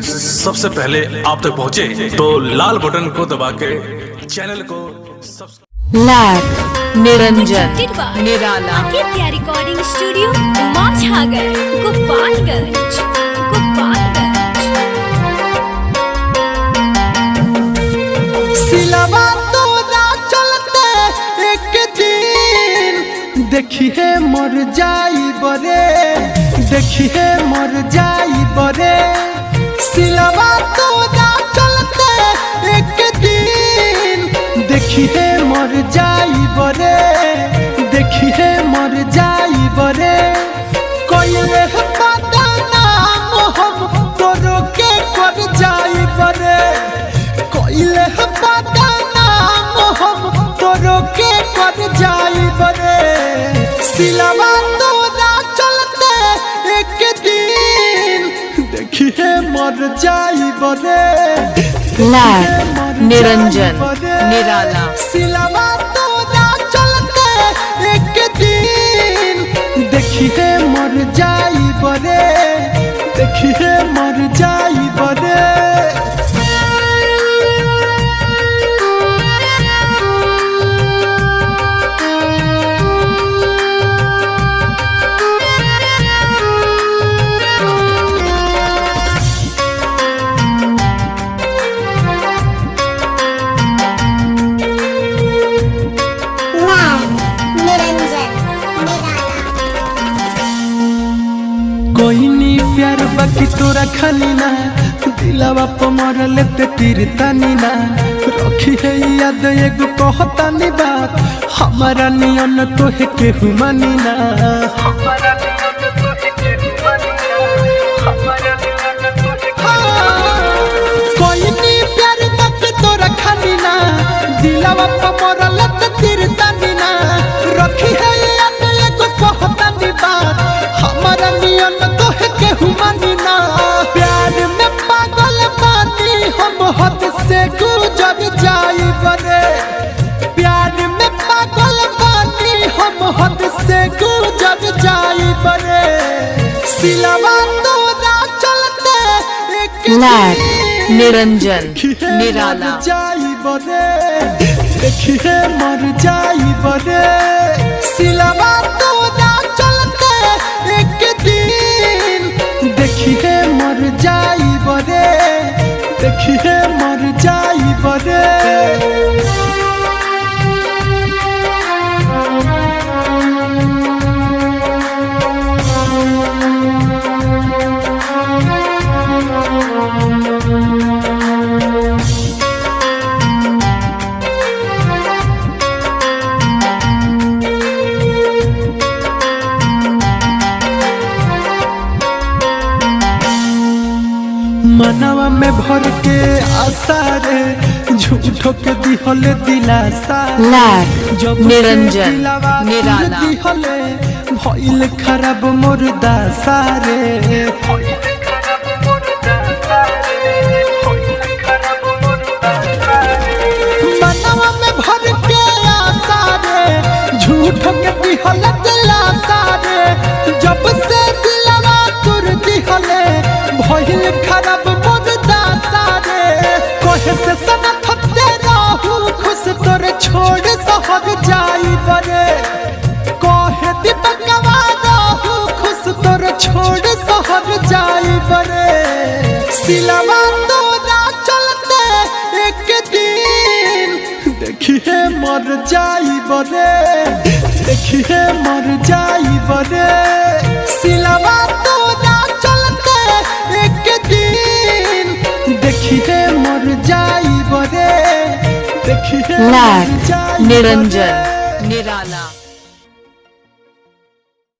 सबसे पहले आप तक पहुंचे तो लाल बटन को दबा के चैनल को लैब निरंजन निराला रिकॉर्डिंग स्टूडियो माझागर गोपालगंज सिलवा तोरा चलते एक दिन देखिए मर जाई बरे, देखिए मर जाई बरे। सिलवा तोरा चलते एक दिन देखिए मर जाई बरे, देखिए मर जाई बरे। कोइले पता नाम हम तोरो के कर जाई बरे, कोइले पता नाम हम तोरो के कर जाई बरे। सिलवा तोरा चलते एक दिन देखिए मर जाई बरे, लैब निरंजन निराला सिलवा तोरा चलते एक दिन देखिए मर जाई बरे, देखिए मर जाई बरे। कोई नी प्यार बाकी तोरा खाली ना, दिलवा पर मरले ते तीर तानी ना। रखी है याद एगो कहता नी बात, हमारा नियन तो है केहू मानी ना। कोई नी प्यार बाकी तोरा खाली ना, दिलवा पर मरले ते तीर तानी ना। रखी है याद एगो कहता नी बात, हमारा नियन तो है केहू मानी ना। प्यार में पागल मानी हम हद से गुजर जाई बरे, प्यार में पागल मानी हम हद से गुजर जाई बरे। सिलवा तोरा चलते एक लैब निरंजन निराला जाई बरे, देखिए मर जाई बरे। सिलवा तोरा चलते एक दिन देखिए मर जाई बरे, देखिए मर जाई बरे। मनवा में भर के आशा रे, झूठो के दिहले दिलासा। लैब निरंजन निराला दिहले भइल खराब मोर दासा रे। मनवा में भर के आशा रे, झूठो के दिहले दिलासा रे। जब से दिलवा तुर दिहले भइल खराब मोर दासा रे। कोहे से सनत होते रहू खुश तोर छोड़ सहर जाई बरे। कोहे दीपकवा रहू खुश तोर छोड़ सहर जाई बरे। सिलवा तोरा चलते एक दिन देखिए मर जाई बरे, देखिए मर जाई बरे। सिलवा तोरा चलते एक दिन देखिए मर जाई बरे, देखिए लैब निरंजन निराला।